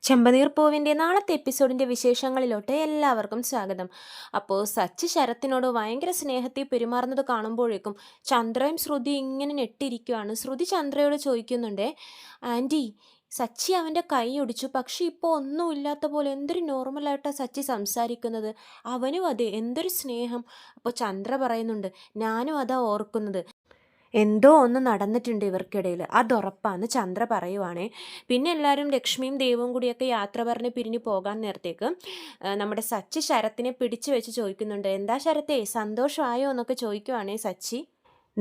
ചെമ്പനീർ പൂവിൻ്റെ നാളത്തെ എപ്പിസോഡിൻ്റെ വിശേഷങ്ങളിലോട്ട് എല്ലാവർക്കും സ്വാഗതം. അപ്പോൾ സച്ചി ശരത്തിനോട് ഭയങ്കര സ്നേഹത്തിൽ പെരുമാറുന്നത് കാണുമ്പോഴേക്കും ചന്ദ്രയും ശ്രുതി ഇങ്ങനെ ഞെട്ടിയിരിക്കുകയാണ്. ശ്രുതി ചന്ദ്രയോട് ചോദിക്കുന്നുണ്ടേ, ആൻറ്റി, സച്ചി അവൻ്റെ കൈ ഒടിച്ചു, പക്ഷെ ഇപ്പോൾ ഒന്നുമില്ലാത്ത പോലെ എന്തൊരു നോർമലായിട്ടാണ് സച്ചി സംസാരിക്കുന്നത്. അവനും അതെ, എന്തൊരു സ്നേഹം. അപ്പോൾ ചന്ദ്ര പറയുന്നുണ്ട്, ഞാനും അതാ ഓർക്കുന്നത്, എന്തോ ഒന്ന് നടന്നിട്ടുണ്ട് ഇവർക്കിടയിൽ, അതുറപ്പാന്ന് ചന്ദ്ര പറയുവാണേ. പിന്നെ എല്ലാവരും ലക്ഷ്മിയും ദേവും കൂടിയൊക്കെ യാത്ര പറഞ്ഞ് പിരിഞ്ഞു പോകാൻ നേരത്തേക്ക് നമ്മുടെ സച്ചി ശരത്തിനെ പിടിച്ചു വെച്ച് ചോദിക്കുന്നുണ്ട്, എന്താ ശരത്തേ, സന്തോഷമായോ എന്നൊക്കെ ചോദിക്കുവാണേ സച്ചി.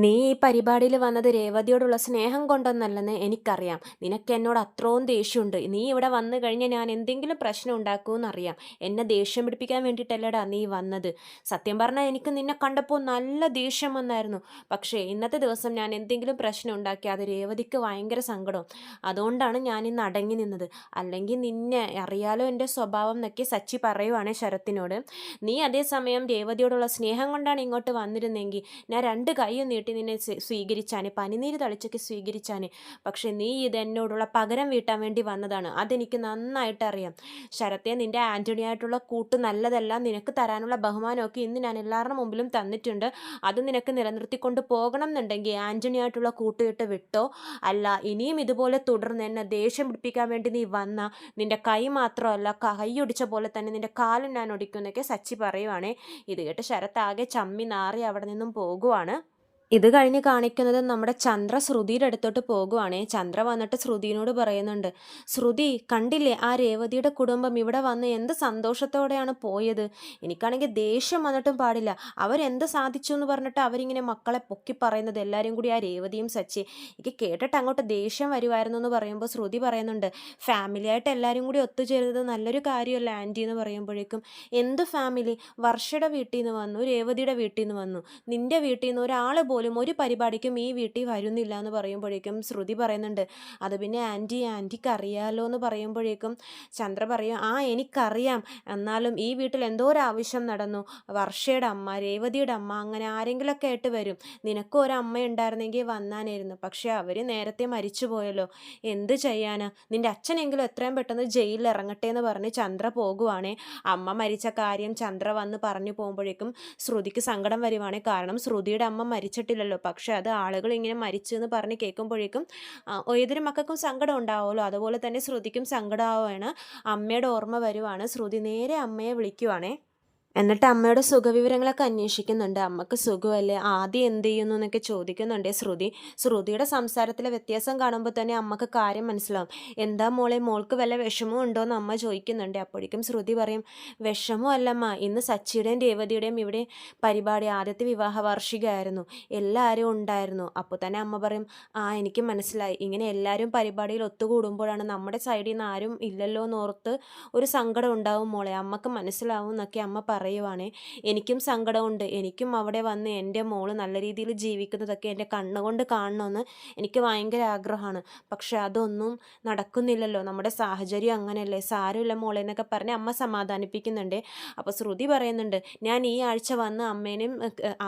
നീ ഈ പരിപാടിയിൽ വന്നത് രേവതിയോടുള്ള സ്നേഹം കൊണ്ടൊന്നല്ലെന്ന് എനിക്കറിയാം. നിനക്ക് എന്നോട് അത്രയും ദേഷ്യമുണ്ട്. നീ ഇവിടെ വന്നു കഴിഞ്ഞാൽ ഞാൻ എന്തെങ്കിലും പ്രശ്നം ഉണ്ടാക്കുമെന്നറിയാം. എന്നെ ദേഷ്യം പിടിപ്പിക്കാൻ വേണ്ടിയിട്ടല്ലടാ നീ വന്നത്. സത്യം പറഞ്ഞാൽ എനിക്ക് നിന്നെ കണ്ടപ്പോൾ നല്ല ദേഷ്യം വന്നായിരുന്നു. പക്ഷേ ഇന്നത്തെ ദിവസം ഞാൻ എന്തെങ്കിലും പ്രശ്നം ഉണ്ടാക്കി അത് രേവതിക്ക് ഭയങ്കര സങ്കടം. അതുകൊണ്ടാണ് ഞാൻ ഇന്ന് അടങ്ങി നിന്നത്. അല്ലെങ്കിൽ നിന്നെ അറിയാലോ എൻ്റെ സ്വഭാവം എന്നൊക്കെ സച്ചി പറയുവാണ് ശരത്തിനോട്. നീ അതേസമയം രേവതിയോടുള്ള സ്നേഹം കൊണ്ടാണ് ഇങ്ങോട്ട് വന്നിരുന്നെങ്കിൽ ഞാൻ രണ്ട് കൈയും നീട്ടി നിന്നെ സ്വീകരിച്ചാനെ, പനിനീര് തളിച്ചൊക്കെ സ്വീകരിച്ചാനെ. പക്ഷെ നീ ഇത് എന്നോടുള്ള പകരം വീട്ടാൻ വേണ്ടി വന്നതാണ്. അതെനിക്ക് നന്നായിട്ട് അറിയാം. ശരത്തെ, നിന്റെ ആൻ്റണിയായിട്ടുള്ള കൂട്ട് നല്ലതല്ല. നിനക്ക് തരാനുള്ള ബഹുമാനമൊക്കെ ഇന്ന് ഞാൻ എല്ലാവരുടെ മുമ്പിലും തന്നിട്ടുണ്ട്. അത് നിനക്ക് നിലനിർത്തിക്കൊണ്ട് പോകണം എന്നുണ്ടെങ്കിൽ ആൻ്റണിയായിട്ടുള്ള കൂട്ടുകെട്ട് വിട്ടോ. അല്ല ഇനിയും ഇതുപോലെ തുടർന്ന് എന്നെ ദേഷ്യം പിടിപ്പിക്കാൻ വേണ്ടി നീ വന്ന നിന്റെ കൈ മാത്രമല്ല, കൈ ഒടിച്ച പോലെ തന്നെ നിന്റെ കാലും ഞാൻ ഒടിക്കുമെന്നൊക്കെ സച്ചി പറയുവാണേ. ഇത് കേട്ട് ശരത്ത് ആകെ ചമ്മി നാറി അവിടെ നിന്നും പോകുവാണ്. ഇത് കഴിഞ്ഞ് കാണിക്കുന്നത് നമ്മുടെ ചന്ദ്ര ശ്രുതിയുടെ അടുത്തോട്ട് പോകുവാണേ. ചന്ദ്ര വന്നിട്ട് ശ്രുതിനോട് പറയുന്നുണ്ട്, ശ്രുതി കണ്ടില്ലേ, ആ രേവതിയുടെ കുടുംബം ഇവിടെ വന്ന് എന്ത് സന്തോഷത്തോടെയാണ് പോയത്. എനിക്കാണെങ്കിൽ ദേഷ്യം വന്നിട്ടും പാടില്ല. അവരെന്ത് സാധിച്ചു എന്ന് പറഞ്ഞിട്ട് അവരിങ്ങനെ മക്കളെ പൊക്കി പറയുന്നത്, എല്ലാവരും കൂടി ആ രേവതിയും സച്ചി. എനിക്ക് കേട്ടിട്ട് അങ്ങോട്ട് ദേഷ്യം വരുമായിരുന്നു എന്ന് പറയുമ്പോൾ ശ്രുതി പറയുന്നുണ്ട്, ഫാമിലിയായിട്ട് എല്ലാവരും കൂടി ഒത്തുചേരുന്നത് നല്ലൊരു കാര്യമല്ല ആൻറ്റി എന്ന് പറയുമ്പോഴേക്കും, എന്ത് ഫാമിലി? വർഷയുടെ വീട്ടിൽ നിന്ന് വന്നു, രേവതിയുടെ വീട്ടിൽ നിന്ന് വന്നു, നിൻ്റെ വീട്ടിൽ നിന്ന് ഒരാൾ പോലും ഒരു പരിപാടിക്കും ഈ വീട്ടിൽ വരുന്നില്ല എന്ന് പറയുമ്പോഴേക്കും ശ്രുതി പറയുന്നുണ്ട്, അത് പിന്നെ ആൻറ്റിക്ക് അറിയാലോ എന്ന് പറയുമ്പോഴേക്കും ചന്ദ്ര പറയും, ആ എനിക്കറിയാം, എന്നാലും ഈ വീട്ടിൽ എന്തോ ഒരു ആവശ്യം നടന്നു. വർഷയുടെ അമ്മ, രേവതിയുടെ അമ്മ, അങ്ങനെ ആരെങ്കിലുമൊക്കെ ആയിട്ട് വരും. നിനക്കും ഒരമ്മ ഉണ്ടായിരുന്നെങ്കിൽ വന്നാനായിരുന്നു. പക്ഷെ അവർ നേരത്തെ മരിച്ചു പോയല്ലോ. എന്ത് ചെയ്യാനാ? നിൻ്റെ അച്ഛനെങ്കിലും എത്രയും പെട്ടെന്ന് ജയിലിൽ ഇറങ്ങട്ടെ എന്ന് പറഞ്ഞ് ചന്ദ്ര പോകുവാണേ. അമ്മ മരിച്ച കാര്യം ചന്ദ്ര വന്ന് പറഞ്ഞു പോകുമ്പോഴേക്കും ശ്രുതിക്ക് സങ്കടം വരുവാണ്. കാരണം ശ്രുതിയുടെ അമ്മ മരിച്ചിട്ടില്ലല്ലോ. പക്ഷെ അത് ആളുകൾ ഇങ്ങനെ മരിച്ചു എന്ന് പറഞ്ഞ് കേൾക്കുമ്പോഴേക്കും ഏതൊരു മക്കൾക്കും സങ്കടം ഉണ്ടാവുമല്ലോ. അതുപോലെ തന്നെ ശ്രുതിക്കും സങ്കടമാവുകയാണ്. അമ്മയുടെ ഓർമ്മ വരുവാണ്. ശ്രുതി നേരെ അമ്മയെ വിളിക്കുവാണേ. എന്നിട്ട് അമ്മയുടെ സുഖവിവരങ്ങളൊക്കെ അന്വേഷിക്കുന്നുണ്ട്. അമ്മക്ക് സുഖമല്ലേ, ആദ്യം എന്ത് ചെയ്യുന്നു എന്നൊക്കെ ചോദിക്കുന്നുണ്ട് ശ്രുതി. ശ്രുതിയുടെ സംസാരത്തിലെ വ്യത്യാസം കാണുമ്പോൾ തന്നെ അമ്മക്ക് കാര്യം മനസ്സിലാവും. എന്താ മോളെ, മോൾക്ക് വല്ല വിഷമവും ഉണ്ടോ എന്ന് അമ്മ ചോദിക്കുന്നുണ്ട്. അപ്പോഴേക്കും ശ്രുതി പറയും, വിഷമവും അല്ലമ്മ, ഇന്ന് സച്ചിയുടെയും രേവതിയുടെയും ഇവിടെ പരിപാടി, ആദ്യത്തെ വിവാഹ വാർഷികമായിരുന്നു, എല്ലാവരും ഉണ്ടായിരുന്നു. അപ്പോൾ തന്നെ അമ്മ പറയും, ആ എനിക്ക് മനസ്സിലായി, ഇങ്ങനെ എല്ലാവരും പരിപാടിയിൽ ഒത്തുകൂടുമ്പോഴാണ് നമ്മുടെ സൈഡിൽ നിന്ന് ആരും ഇല്ലല്ലോ എന്നോർത്ത് ഒരു സങ്കടം ഉണ്ടാവും മോളെ, അമ്മക്ക് മനസ്സിലാവും എന്നൊക്കെ അമ്മ പറയുവാണേ. എനിക്കും സങ്കടമുണ്ട്. എനിക്കും അവിടെ വന്ന് എൻ്റെ മോള് നല്ല രീതിയിൽ ജീവിക്കുന്നതൊക്കെ എൻ്റെ കണ്ണുകൊണ്ട് കാണണമെന്ന് എനിക്ക് ഭയങ്കര ആഗ്രഹമാണ്. പക്ഷെ അതൊന്നും നടക്കുന്നില്ലല്ലോ, നമ്മുടെ സാഹചര്യം അങ്ങനെയല്ലേ, സാരമില്ല മോളെ എന്നൊക്കെ പറഞ്ഞ് അമ്മ സമാധാനിപ്പിക്കുന്നുണ്ട്. അപ്പോൾ ശ്രുതി പറയുന്നുണ്ട്, ഞാൻ ഈ ആഴ്ച വന്ന് അമ്മേനെയും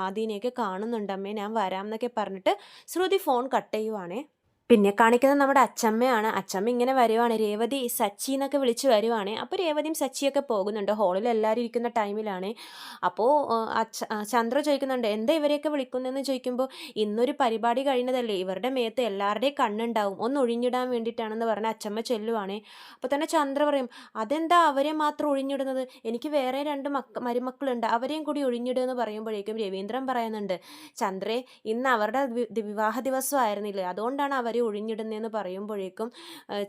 ആദീനെയൊക്കെ കാണുന്നുണ്ട് അമ്മേ, ഞാൻ വരാം എന്നൊക്കെ പറഞ്ഞിട്ട് ശ്രുതി ഫോൺ കട്ട് ചെയ്യുവാണേ. പിന്നെ കാണിക്കുന്നത് നമ്മുടെ അച്ചമ്മയാണ്. അച്ചമ്മ ഇങ്ങനെ വരുവാണ്, രേവതി സച്ചി എന്നൊക്കെ വിളിച്ച് വരുവാണ്. അപ്പോൾ രേവതിയും സച്ചിയൊക്കെ പോകുന്നുണ്ട്. ഹോളിൽ എല്ലാവരും ഇരിക്കുന്ന ടൈമിലാണ്. അപ്പോൾ ചന്ദ്ര ചോദിക്കുന്നുണ്ട്, എന്താ ഇവരെയൊക്കെ വിളിക്കുന്നതെന്ന് ചോദിക്കുമ്പോൾ, ഇന്നൊരു പരിപാടി കഴിഞ്ഞതല്ലേ, ഇവരുടെ മേത്ത് എല്ലാവരുടെയും കണ്ണുണ്ടാവും, ഒന്ന് ഒഴിഞ്ഞിടാൻ വേണ്ടിയിട്ടാണെന്ന് പറഞ്ഞ് അച്ചമ്മ ചെല്ലുവാണ്. അപ്പോൾ തന്നെ ചന്ദ്ര പറയും, അതെന്താ അവരെ മാത്രം ഒഴിഞ്ഞിടുന്നത്, എനിക്ക് വേറെ രണ്ട് മരുമക്കളുണ്ട്, അവരെയും കൂടി ഒഴിഞ്ഞിടുമെന്ന് പറയുമ്പോഴേക്കും രവീന്ദ്രൻ പറയുന്നുണ്ട്, ചന്ദ്രേ, ഇന്ന് അവരുടെ വിവാഹ ദിവസമായിരുന്നില്ലേ, അതുകൊണ്ടാണ് അവരെ ഒഴിഞ്ഞിടുന്നതെന്ന് പറയുമ്പോഴേക്കും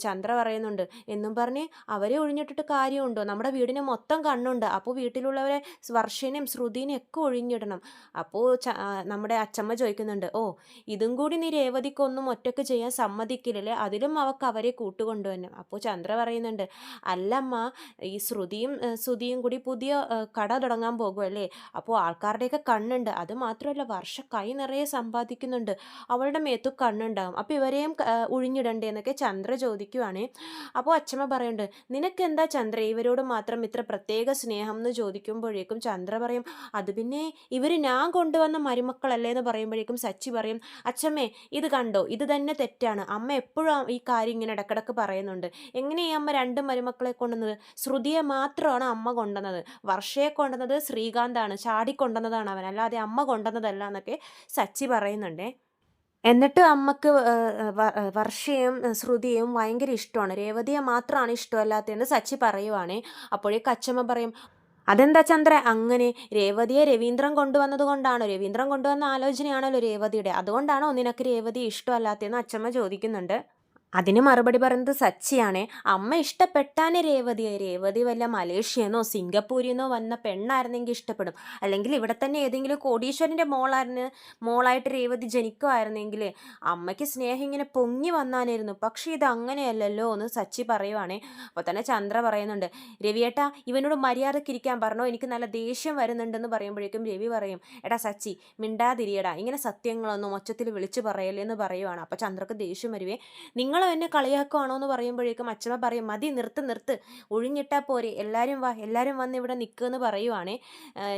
ചന്ദ്ര പറയുന്നുണ്ട്, എന്നും പറഞ്ഞ് അവരെ ഒഴിഞ്ഞിട്ടിട്ട് കാര്യമുണ്ടോ, നമ്മുടെ വീടിന് മൊത്തം കണ്ണുണ്ട്, അപ്പോൾ വീട്ടിലുള്ളവരെ വർഷേനെയും ശ്രുതിനെയും ഒക്കെ ഒഴിഞ്ഞിടണം. അപ്പോൾ നമ്മുടെ അച്ചമ്മ ചോദിക്കുന്നുണ്ട്, ഓ, ഇതും കൂടി നീ രേവതിക്കൊന്നും ഒറ്റയ്ക്ക് ചെയ്യാൻ സമ്മതിക്കില്ലല്ലേ, അതിലും അവൾക്ക് അവരെ കൂട്ടുകൊണ്ടുവരണം. അപ്പോൾ ചന്ദ്ര പറയുന്നുണ്ട്, അല്ലമ്മ, ഈ ശ്രുതിയും കൂടി പുതിയ കട തുടങ്ങാൻ പോകുമല്ലേ, അപ്പോൾ ആൾക്കാരുടെയൊക്കെ കണ്ണുണ്ട്, അത് മാത്രമല്ല വർഷ കൈ നിറയെ സമ്പാദിക്കുന്നുണ്ട്, അവളുടെ മേത്തു കണ്ണുണ്ടാകും, അപ്പോൾ ഇവരെ അവരെയും ഒഴിഞ്ഞിടണ്ടേ എന്നൊക്കെ ചന്ദ്ര ചോദിക്കുവാണേ. അപ്പോൾ അച്ഛമ്മ പറയുന്നുണ്ട്, നിനക്കെന്താ ചന്ദ്ര ഇവരോട് മാത്രം ഇത്ര പ്രത്യേക സ്നേഹം എന്ന് ചോദിക്കുമ്പോഴേക്കും ചന്ദ്ര പറയും, അത് പിന്നെ ഇവർ ഞാൻ കൊണ്ടുവന്ന മരുമക്കളല്ലേ എന്ന് പറയുമ്പോഴേക്കും സച്ചി പറയും, അച്ഛമ്മേ ഇത് കണ്ടോ, ഇത് തന്നെ തെറ്റാണ്. അമ്മ എപ്പോഴും ഈ കാര്യം ഇങ്ങനെ ഇടക്കിടക്ക് പറയുന്നുണ്ട്. എങ്ങനെ ഈ അമ്മ രണ്ട് മരുമക്കളെ കൊണ്ടുവന്നത്? ശ്രുതിയെ മാത്രമാണ് അമ്മ കൊണ്ടുവന്നത്, വർഷയെ കൊണ്ടുവന്നത് ശ്രീകാന്താണ്, ചാടിക്കൊണ്ടുവന്നതാണ് അവൻ, അല്ലാതെ അമ്മ കൊണ്ടുവന്നതല്ല എന്നൊക്കെ സച്ചി പറയുന്നുണ്ടേ. എന്നിട്ട് അമ്മക്ക് വർഷയും ശ്രുതിയും ഭയങ്കര ഇഷ്ടമാണ്, രേവതിയെ മാത്രമാണ് ഇഷ്ടമല്ലാത്തതെന്ന് സച്ചി പറയുവാണേ. അപ്പോഴേക്ക് അച്ഛമ്മ പറയും, അതെന്താ ചന്ദ്ര അങ്ങനെ? രേവതിയെ രവീന്ദ്രൻ കൊണ്ടുവന്നത് കൊണ്ടാണോ? രവീന്ദ്രൻ കൊണ്ടുവന്ന ആലോചനയാണല്ലോ രേവതിയുടെ, അതുകൊണ്ടാണോ നിനക്ക് രേവതിയെ ഇഷ്ടമല്ലാത്തതെന്ന് അച്ഛമ്മ ചോദിക്കുന്നുണ്ട്. അതിന് മറുപടി പറയുന്നത് സച്ചിയാണേ. അമ്മ ഇഷ്ടപ്പെട്ടാനേ രേവതിയെ, രേവതി വല്ല മലേഷ്യന്നോ സിംഗപ്പൂരിന്നോ വന്ന പെണ്ണായിരുന്നെങ്കിൽ ഇഷ്ടപ്പെടും, അല്ലെങ്കിൽ ഇവിടെ തന്നെ ഏതെങ്കിലും കോടീശ്വരൻ്റെ മോളായിട്ട് രേവതി ജനിക്കുമായിരുന്നെങ്കിൽ അമ്മയ്ക്ക് സ്നേഹം ഇങ്ങനെ പൊങ്ങി വന്നാനായിരുന്നു. പക്ഷേ ഇത് അങ്ങനെയല്ലല്ലോ എന്ന് സച്ചി പറയുവാണേ. അപ്പോൾ തന്നെ ചന്ദ്ര പറയുന്നുണ്ട്, രവിയേട്ടാ ഇവനോട് മര്യാദയ്ക്ക് ഇരിക്കാൻ പറഞ്ഞോ, എനിക്ക് നല്ല ദേഷ്യം വരുന്നുണ്ടെന്ന് പറയുമ്പോഴേക്കും രവി പറയും, എടാ സച്ചി മിണ്ടാതിരിയടാ, ഇങ്ങനെ സത്യങ്ങളൊന്നും ഒച്ചത്തിൽ വിളിച്ചു പറയല്ലേ എന്ന് പറയുവാണ്. അപ്പോൾ ചന്ദ്രക്ക് ദേഷ്യം വരുവേ. നിങ്ങൾ എന്നെ കളിയാക്കുവാണോ എന്ന് പറയുമ്പോഴേക്കും അച്ഛമ്മ പറയും, മതി നിർത്ത്, ഒഴിഞ്ഞിട്ടാൽ പോരെ, എല്ലാവരും വാ, എല്ലാവരും വന്ന് ഇവിടെ നിൽക്കുമെന്ന് പറയുവാണേ.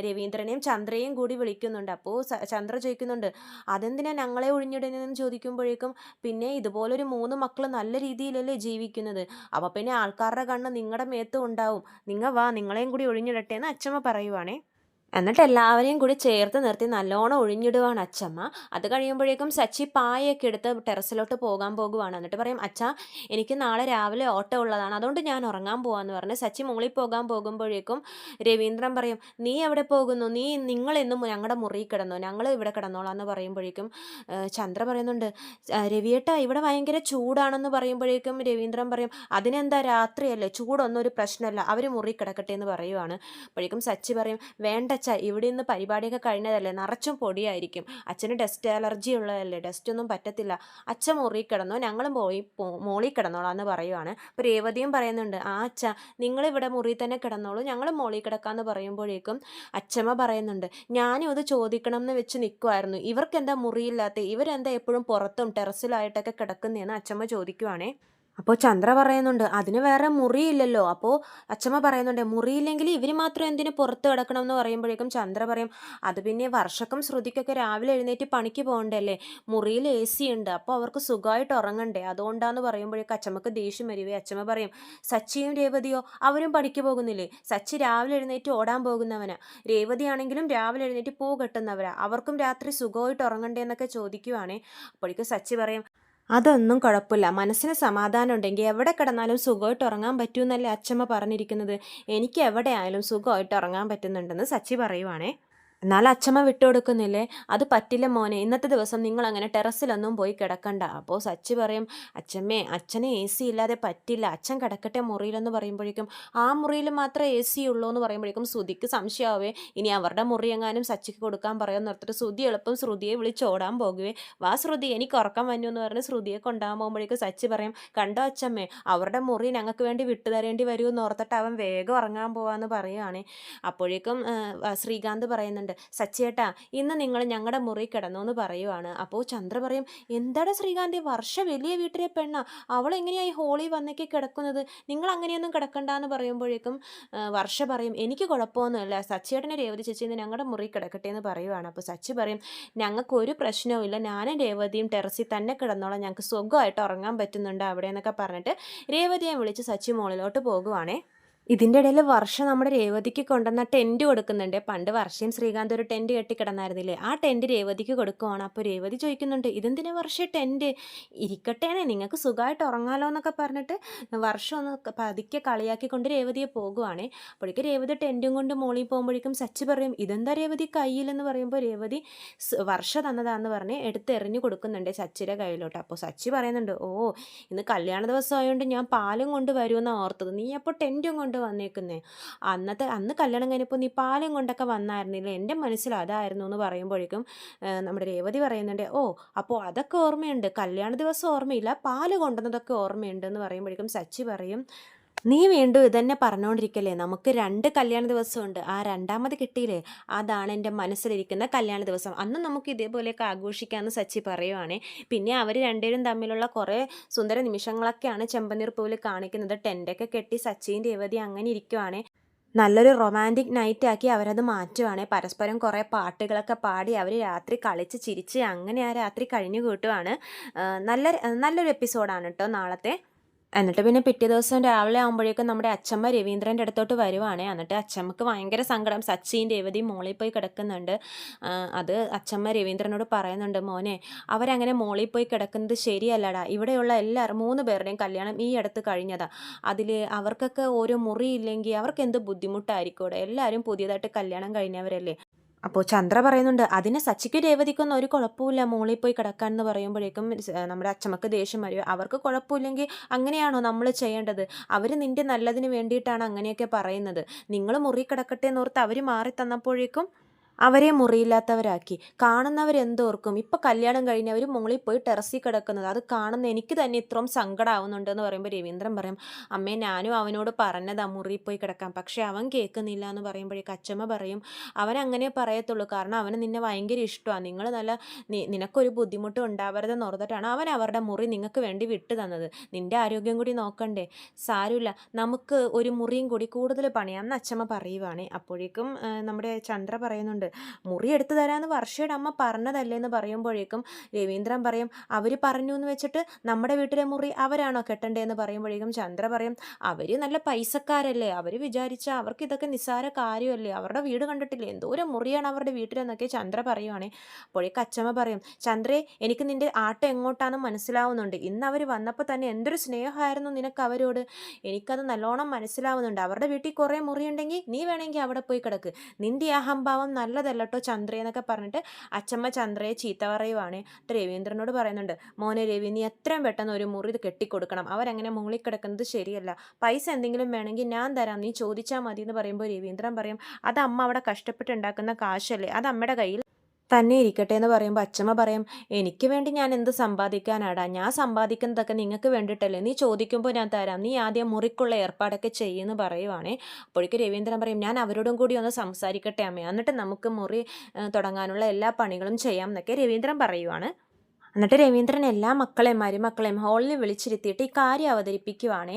രവീന്ദ്രനെയും ചന്ദ്രയെയും കൂടി വിളിക്കുന്നുണ്ട്. അപ്പോൾ ചന്ദ്ര ചോദിക്കുന്നുണ്ട്, അതെന്തിനാ ഞങ്ങളെ ഒഴിഞ്ഞിടുന്നതെന്ന് ചോദിക്കുമ്പോഴേക്കും, പിന്നെ ഇതുപോലൊരു 3 മക്കൾ നല്ല രീതിയിലല്ലേ ജീവിക്കുന്നത്, അപ്പോൾ പിന്നെ ആൾക്കാരുടെ കണ്ണ് നിങ്ങളുടെ മേത്തും ഉണ്ടാവും, നിങ്ങൾ വാ, നിങ്ങളെയും കൂടി ഒഴിഞ്ഞിടട്ടെ എന്ന് അച്ഛമ്മ പറയുവാണേ. എന്നിട്ട് എല്ലാവരെയും കൂടി ചേർത്ത് നിർത്തി നല്ലോണം ഒഴിഞ്ഞിടുവാണ് അച്ഛമ്മ. അത് കഴിയുമ്പോഴേക്കും സച്ചി പായൊക്കെ എടുത്ത് ടെറസിലോട്ട് പോകാൻ പോകുവാണ്. എന്നിട്ട് പറയും, അച്ഛാ എനിക്ക് നാളെ രാവിലെ ഓട്ടോ ഉള്ളതാണ്, അതുകൊണ്ട് ഞാൻ ഉറങ്ങാൻ പോകാമെന്ന് പറഞ്ഞ് സച്ചി മുകളിൽ പോകാൻ പോകുമ്പോഴേക്കും രവീന്ദ്രൻ പറയും, നീ എവിടെ പോകുന്നു? നിങ്ങൾ എന്നും ഞങ്ങളുടെ മുറിയിൽ കിടന്നോ, ഞങ്ങൾ ഇവിടെ കിടന്നോളാം എന്ന് പറയുമ്പോഴേക്കും ചന്ദ്ര പറയുന്നുണ്ട്, രവിയേട്ടാ ഇവിടെ ഭയങ്കര ചൂടാണെന്ന് പറയുമ്പോഴേക്കും രവീന്ദ്രൻ പറയും, അതിനെന്താ രാത്രിയല്ലേ, ചൂടൊന്നും ഒരു പ്രശ്നമല്ല, അവർ മുറിയിൽ കിടക്കട്ടെ എന്ന് പറയുവാണ്. അപ്പോഴേക്കും സച്ചി പറയും, വേണ്ട അച്ഛാ, ഇവിടെ നിന്ന് പരിപാടിയൊക്കെ കഴിഞ്ഞതല്ലേ, നിറച്ചും പൊടിയായിരിക്കും, അച്ഛന് ഡസ്റ്റ് അലർജി ഉള്ളതല്ലേ, ഡസ്റ്റ് ഒന്നും പറ്റത്തില്ല, അച്ഛൻ മുറിയിൽ കിടന്നോ, ഞങ്ങളും മോളിൽ കിടന്നോളാം എന്ന് പറയുവാണ്. അപ്പോൾ രേവതിയും പറയുന്നുണ്ട്, ആ അച്ഛാ നിങ്ങളിവിടെ മുറിയിൽ തന്നെ കിടന്നോളൂ, ഞങ്ങൾ മോളിൽ കിടക്കാമെന്ന് പറയുമ്പോഴേക്കും അച്ഛമ്മ പറയുന്നുണ്ട്, ഞാനും അത് ചോദിക്കണം എന്ന് വെച്ച് നിൽക്കുമായിരുന്നു, ഇവർക്കെന്താ മുറിയില്ലാത്ത, ഇവരെന്താ എപ്പോഴും പുറത്തും ടെറസിലായിട്ടൊക്കെ കിടക്കുന്നതെന്ന് അച്ഛമ്മ ചോദിക്കുവാണേ. അപ്പോൾ ചന്ദ്ര പറയുന്നുണ്ട്, അതിന് വേറെ മുറിയില്ലല്ലോ. അപ്പോൾ അച്ഛമ്മ പറയുന്നുണ്ട്, മുറിയില്ലെങ്കിൽ ഇവർ മാത്രം എന്തിന് പുറത്ത് കിടക്കണം എന്ന് പറയുമ്പോഴേക്കും ചന്ദ്ര പറയും, അത് പിന്നെ വർഷക്കും ശ്രുതിക്കൊക്കെ രാവിലെ എഴുന്നേറ്റ് പണിക്ക് പോകണ്ടല്ലേ, മുറിയിൽ AC ഉണ്ട്, അപ്പോൾ അവർക്ക് സുഖമായിട്ട് ഉറങ്ങണ്ടേ, അതുകൊണ്ടാന്ന് പറയുമ്പോഴേക്കും അച്ഛമ്മക്ക് ദേഷ്യം വരുവേ. അച്ഛമ്മ പറയും, സച്ചിയും രേവതിയോ അവരും പണിക്ക് പോകുന്നില്ലേ, സച്ചി രാവിലെ എഴുന്നേറ്റ് ഓടാൻ പോകുന്നവനാ, രേവതി ആണെങ്കിലും രാവിലെ എഴുന്നേറ്റ് പൂ കെട്ടുന്നവരാ, അവർക്കും രാത്രി സുഖമായിട്ട് ഉറങ്ങണ്ടേ എന്നൊക്കെ ചോദിക്കുവാണേ. അപ്പോഴേക്കും സച്ചി പറയും, അതൊന്നും കുഴപ്പമില്ല, മനസ്സിന് സമാധാനം ഉണ്ടെങ്കിൽ എവിടെ കിടന്നാലും സുഖമായിട്ട് ഉറങ്ങാൻ പറ്റുമെന്നല്ലേ അച്ഛമ്മ പറഞ്ഞിരിക്കുന്നത്, എനിക്ക് എവിടെ ആയാലും സുഖമായിട്ട് ഉറങ്ങാൻ പറ്റുന്നുണ്ടെന്ന് സച്ചി പറയുവാണേ. എന്നാൽ അച്ഛമ്മ വിട്ടുകൊടുക്കുന്നില്ലേ, അത് പറ്റില്ല മോനെ, ഇന്നത്തെ ദിവസം നിങ്ങൾ അങ്ങനെ ടെറസിലൊന്നും പോയി കിടക്കണ്ട. അപ്പോൾ സച്ചി പറയും, അച്ഛമ്മേ അച്ഛന് AC ഇല്ലാതെ പറ്റില്ല, അച്ഛൻ കിടക്കട്ടെ മുറിയിലെന്ന് പറയുമ്പോഴേക്കും, ആ മുറിയിൽ മാത്രം AC ഉള്ളൂ എന്ന് പറയുമ്പോഴേക്കും ശ്രുതിക്ക് സംശയമാവേ, ഇനി അവരുടെ മുറി എങ്ങാനും സച്ചിക്ക് കൊടുക്കാൻ പറയുമെന്ന് ഓർത്തിട്ട് ശ്രുതി എളുപ്പം ശ്രുതിയെ വിളിച്ച് ഓടാൻ പോകുവേ. വാ ശ്രുതി, എനിക്ക് ഉറക്കം വന്നു എന്ന് പറഞ്ഞ് ശ്രുതിയെ കൊണ്ടുപോകാൻ പോകുമ്പോഴേക്കും സച്ചി പറയും, കണ്ടോ അച്ഛമ്മേ, അവരുടെ മുറി ഞങ്ങൾക്ക് വേണ്ടി വിട്ടു തരേണ്ടി വരുമെന്ന് ഓർത്തിട്ട് അവൻ വേഗം ഉറങ്ങാൻ പോവാന്ന് പറയുകയാണേ. അപ്പോഴേക്കും ശ്രീകാന്ത് പറയുന്നുണ്ട്, സച്ചേട്ടാ ഇന്ന് നിങ്ങൾ ഞങ്ങളുടെ മുറി കിടന്നു എന്ന് പറയുവാണ്. അപ്പോൾ ചന്ദ്ര പറയും, എന്താടാ ശ്രീകാന്തി, വർഷ വലിയ വീട്ടിലെ പെണ്ണാ, അവൾ എങ്ങനെയായി ഹോളി വന്നേക്ക് കിടക്കുന്നത്, നിങ്ങൾ അങ്ങനെയൊന്നും കിടക്കണ്ടെന്ന് പറയുമ്പോഴേക്കും വർഷ പറയും, എനിക്ക് കുഴപ്പമൊന്നുമില്ല, സച്ചേട്ടനെ രേവതി ചേച്ചി ഇന്ന് ഞങ്ങളുടെ മുറി കിടക്കട്ടെ എന്ന് പറയുവാണ്. അപ്പോൾ സച്ചി പറയും, ഞങ്ങൾക്ക് ഒരു പ്രശ്നവും ഇല്ല, ഞാനും രേവതിയും ടെറസിൽ തന്നെ കിടന്നോളാം, ഞങ്ങൾക്ക് സുഖമായിട്ട് ഉറങ്ങാൻ പറ്റുന്നുണ്ട് അവിടെ എന്നൊക്കെ പറഞ്ഞിട്ട് രേവതിയെ വിളിച്ച് സച്ചി മുകളിലോട്ട് പോകുവാണേ. ഇതിൻ്റെ ഇടയിൽ വർഷ നമ്മുടെ രേവതിക്ക് കൊണ്ടുവന്ന ടെൻറ്റ് കൊടുക്കുന്നുണ്ട്. പണ്ട് വർഷയും ശ്രീകാന്ത് ഒരു ടെൻറ്റ് കെട്ടി കിടന്നായിരുന്നില്ലേ, ആ ടെൻറ്റ് രേവതിക്ക് കൊടുക്കുവാണ്. അപ്പോൾ രേവതി ചോദിക്കുന്നുണ്ട്, ഇതെന്തിനാ വർഷ ടെൻറ്റ്, ഇരിക്കട്ടേനെ നിങ്ങൾക്ക് സുഖമായിട്ട് ഉറങ്ങാലോ എന്നൊക്കെ പറഞ്ഞിട്ട് വർഷം ഒന്ന് പതുക്കെ കളിയാക്കിക്കൊണ്ട് രേവതിയെ പോകുവാണേ. അപ്പോഴേക്കും രേവതി ടെൻറ്റും കൊണ്ട് മോളിൽ പോകുമ്പോഴേക്കും സച്ചി പറയും, ഇതെന്താ രേവതി കയ്യിലെന്ന് പറയുമ്പോൾ രേവതി വർഷ തന്നതാന്ന് പറഞ്ഞ് എടുത്ത് എറിഞ്ഞു കൊടുക്കുന്നുണ്ട് സച്ചിയുടെ കയ്യിലോട്ട്. അപ്പോൾ സച്ചി പറയുന്നുണ്ട്, ഓ ഇന്ന് കല്യാണ ദിവസം ആയതുകൊണ്ട് ഞാൻ പാലും കൊണ്ട് വരുമെന്നാണ് ഓർത്തത്, നീ അപ്പോൾ ടെൻറ്റും കൊണ്ട് വന്നേക്കുന്നേ, അന്ന് കല്യാണം കഴിഞ്ഞപ്പോൾ നീ പാലും കൊണ്ടൊക്കെ വന്നായിരുന്നില്ലേ, എൻ്റെ മനസ്സിൽ അതായിരുന്നു എന്ന് പറയുമ്പോഴേക്കും നമ്മുടെ രേവതി പറയുന്നുണ്ട്, ഓ അപ്പോൾ അതൊക്കെ ഓർമ്മയുണ്ട്, കല്യാണ ദിവസം ഓർമ്മയില്ല, പാല് കൊണ്ടുവന്നതൊക്കെ ഓർമ്മയുണ്ട് എന്ന് പറയുമ്പോഴേക്കും സച്ചി പറയും, നീ വീണ്ടും ഇതന്നെ പറഞ്ഞോണ്ടിരിക്കല്ലേ? നമുക്ക് 2 കല്യാണ ദിവസമുണ്ട്. ആ രണ്ടാമത് കിട്ടിയില്ലേ? അതാണ് എൻ്റെ മനസ്സിലിരിക്കുന്ന കല്യാണ ദിവസം. അന്ന് നമുക്ക് ഇതേപോലെയൊക്കെ ആഘോഷിക്കാമെന്ന് സച്ചി പറയുവാണേ. പിന്നെ അവർ രണ്ടുപേരും തമ്മിലുള്ള കുറേ സുന്ദര നിമിഷങ്ങളൊക്കെയാണ് ചെമ്പനീർ പൂവിൽ കാണിക്കുന്നത്. ടെൻ്റൊക്കെ കെട്ടി സച്ചിയും രേവതിയും അങ്ങനെ ഇരിക്കുവാണേ. നല്ലൊരു റൊമാൻറ്റിക് നൈറ്റ് ആക്കി അവരത് മാറ്റുവാണേ. പരസ്പരം കുറേ പാട്ടുകളൊക്കെ പാടി അവർ രാത്രി കളിച്ച് ചിരിച്ച് അങ്ങനെ ആ രാത്രി കഴിഞ്ഞു കൂട്ടുവാണ്. നല്ലൊരു എപ്പിസോഡാണ് കേട്ടോ നാളത്തെ. എന്നിട്ട് പിന്നെ പിറ്റേ ദിവസം രാവിലെ ആകുമ്പോഴേക്കും നമ്മുടെ അച്ചമ്മ രവീന്ദ്രൻ്റെ അടുത്തോട്ട് വരുവാണേ. എന്നിട്ട് അച്ചമ്മക്ക് ഭയങ്കര സങ്കടം. സച്ചിയും രേവതിയും മോളിൽ പോയി കിടക്കുന്നുണ്ട്. അത് അച്ചമ്മ രവീന്ദ്രനോട് പറയുന്നുണ്ട്, മോനെ അവരങ്ങനെ മോളിൽ പോയി കിടക്കുന്നത് ശരിയല്ലടാ. ഇവിടെയുള്ള എല്ലാവരും 3 പേരുടെയും കല്യാണം ഈ അടുത്ത് കഴിഞ്ഞതാ. അതിൽ അവർക്കൊക്കെ ഓരോ മുറിയില്ലെങ്കിൽ അവർക്ക് എന്ത് ബുദ്ധിമുട്ടായിരിക്കും. എല്ലാവരും പുതിയതായിട്ട് കല്യാണം കഴിഞ്ഞവരല്ലേ. അപ്പോൾ ചന്ദ്ര പറയുന്നുണ്ട്, അതിന് സച്ചിക്കും രേവതിക്കൊന്നും ഒരു കുഴപ്പമില്ല മോളിൽ പോയി കിടക്കാൻ എന്ന് പറയുമ്പോഴേക്കും നമ്മുടെ അച്ചമ്മക്ക് ദേഷ്യം വരും. അവർക്ക് കുഴപ്പമില്ലെങ്കിൽ അങ്ങനെയാണോ നമ്മൾ ചെയ്യേണ്ടത്? അവർ നിൻ്റെ നല്ലതിന് വേണ്ടിയിട്ടാണ് അങ്ങനെയൊക്കെ പറയുന്നത്. നിങ്ങൾ മുറി കിടക്കട്ടെ എന്നോർത്ത് അവർ മാറി തന്നപ്പോഴേക്കും അവരെ മുറിയില്ലാത്തവരാക്കി. കാണുന്നവരെന്തോർക്കും? ഇപ്പം കല്യാണം കഴിഞ്ഞവർ മുകളിൽ പോയി ടെറസിൽ കിടക്കുന്നത് അത് കാണുന്ന എനിക്ക് തന്നെ ഇത്രയും സങ്കടമാവുന്നുണ്ടെന്ന് പറയുമ്പോൾ രവീന്ദ്രൻ പറയും, അമ്മേ ഞാനും അവനോട് പറഞ്ഞതാ മുറിയിൽ പോയി കിടക്കാൻ, പക്ഷേ അവൻ കേൾക്കുന്നില്ല എന്ന് പറയുമ്പോഴേക്കും അച്ചമ്മ പറയും, അവൻ അങ്ങനെ പറയത്തുള്ളൂ, കാരണം അവന് നിന്നെ ഭയങ്കര ഇഷ്ടമാണ്. നിങ്ങൾ നല്ല നിനക്കൊരു ബുദ്ധിമുട്ടും ഉണ്ടാവരുതെന്ന് ഓർത്തിട്ടാണ് അവൻ അവരുടെ മുറി നിങ്ങൾക്ക് വേണ്ടി വിട്ടു തന്നത്. നിൻ്റെ ആരോഗ്യം കൂടി നോക്കണ്ടേ? സാരമില്ല, നമുക്ക് ഒരു മുറിയും കൂടി കൂടുതൽ പണിയാം എന്ന് അച്ചമ്മ പറയുവാണേ. അപ്പോഴേക്കും നമ്മുടെ ചന്ദ്ര പറയുന്നുണ്ട്, മുറി എടുത്തു തരാമെന്ന് വർഷയുടെ അമ്മ പറഞ്ഞതല്ലേ എന്ന് പറയുമ്പോഴേക്കും രവീന്ദ്രൻ പറയും, അവർ പറഞ്ഞു എന്ന് വെച്ചിട്ട് നമ്മുടെ വീട്ടിലെ മുറി അവരാണോ കെട്ടണ്ടേന്ന് പറയുമ്പോഴേക്കും ചന്ദ്ര പറയും, അവർ നല്ല പൈസക്കാരല്ലേ, അവർ വിചാരിച്ചാൽ അവർക്ക് ഇതൊക്കെ നിസ്സാര കാര്യമല്ലേ, അവരുടെ വീട് കണ്ടിട്ടില്ലേ എന്തോരം മുറിയാണ് അവരുടെ വീട്ടിലെന്നൊക്കെ ചന്ദ്ര പറയുവാണേ. അപ്പോഴേക്കും അച്ചമ്മ പറയും, ചന്ദ്രേ എനിക്ക് നിൻ്റെ ആട്ടം എങ്ങോട്ടാണെന്ന് മനസ്സിലാവുന്നുണ്ട്. ഇന്ന് അവർ വന്നപ്പോൾ തന്നെ എന്തൊരു സ്നേഹമായിരുന്നു നിനക്ക് അവരോട്. എനിക്കത് നല്ലോണം മനസ്സിലാവുന്നുണ്ട്. അവരുടെ വീട്ടിൽ കുറേ മുറിയുണ്ടെങ്കിൽ നീ വേണമെങ്കിൽ അവിടെ പോയി കിടക്ക്. നിൻ്റെ അഹംഭാവം നല്ലതല്ലട്ടോ ചന്ദ്ര എന്നൊക്കെ പറഞ്ഞിട്ട് അച്ചമ്മ ചന്ദ്രയെ ചീത്ത പറയുവാണ്. രവീന്ദ്രനോട് പറയുന്നുണ്ട്, മോനെ രവി, നീ എത്രയും പെട്ടെന്ന് ഒരു മുറി കെട്ടിക്കൊടുക്കണം. അവരങ്ങനെ മുകളിൽ കിടക്കുന്നത് ശരിയല്ല. പൈസ എന്തെങ്കിലും വേണമെങ്കിൽ ഞാൻ തരാം, നീ ചോദിച്ചാൽ മതി എന്ന് പറയുമ്പോൾ രവീന്ദ്രൻ പറയും, അത് അമ്മ അവിടെ കഷ്ടപ്പെട്ടുണ്ടാക്കുന്ന കാശല്ലേ, അത് അമ്മയുടെ കയ്യിൽ തന്നെ ഇരിക്കട്ടെ എന്ന് പറയുമ്പോൾ അച്ചമ്മ പറയും, എനിക്ക് വേണ്ടി ഞാൻ എന്ത് സമ്പാദിക്കാനാടാ, ഞാൻ സമ്പാദിക്കുന്നതൊക്കെ നിങ്ങൾക്ക് വേണ്ടിയിട്ടല്ലേ, നീ ചോദിക്കുമ്പോൾ ഞാൻ തരാം, നീ ആദ്യം മുറിക്കുള്ള ഏർപ്പാടൊക്കെ ചെയ്യുമെന്ന് പറയുവാണേ. അപ്പോഴേക്കും രവീന്ദ്രൻ പറയും, ഞാൻ അവരോടും കൂടി ഒന്ന് സംസാരിക്കട്ടെ അമ്മേ, എന്നിട്ട് നമുക്ക് മുറി തുടങ്ങാനുള്ള എല്ലാ പണികളും ചെയ്യാം എന്നൊക്കെ രവീന്ദ്രൻ പറയുവാണ്. എന്നിട്ട് രവീന്ദ്രൻ എല്ലാ മക്കളെയും മരുമക്കളെയും ഹോളിൽ വിളിച്ചിരുത്തിയിട്ട് ഈ കാര്യം അവതരിപ്പിക്കുവാണേ.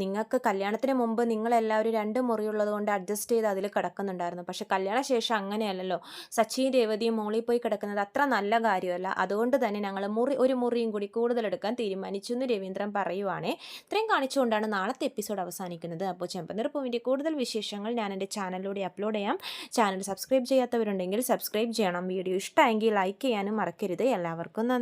നിങ്ങൾക്ക് കല്യാണത്തിന് മുമ്പ് നിങ്ങളെല്ലാവരും 2 മുറിയുള്ളത് കൊണ്ട് അഡ്ജസ്റ്റ് ചെയ്ത് അതിൽ കിടക്കുന്നുണ്ടായിരുന്നു, പക്ഷേ കല്യാണശേഷം അങ്ങനെയല്ലല്ലോ. സച്ചിയും രേവതിയും മോളിൽ പോയി കിടക്കുന്നത് അത്ര നല്ല കാര്യമല്ല. അതുകൊണ്ട് തന്നെ ഞങ്ങൾ ഒരു മുറിയും കൂടി കൂടുതലെടുക്കാൻ തീരുമാനിച്ചു എന്ന് രവീന്ദ്രൻ പറയുവാണേ. ഇത്രയും കാണിച്ചുകൊണ്ടാണ് നാളത്തെ എപ്പിസോഡ് അവസാനിക്കുന്നത്. അപ്പോൾ ചെമ്പനീർ പൂവിൻ്റെ കൂടുതൽ വിശേഷങ്ങൾ ഞാൻ എൻ്റെ ചാനലിലൂടെ അപ്ലോഡ് ചെയ്യാം. ചാനൽ സബ്സ്ക്രൈബ് ചെയ്യാത്തവരുണ്ടെങ്കിൽ സബ്സ്ക്രൈബ് ചെയ്യണം. വീഡിയോ ഇഷ്ടമായെങ്കിൽ ലൈക്ക് ചെയ്യാനും മറക്കരുത്. എല്ലാവർക്കും നന്ദി.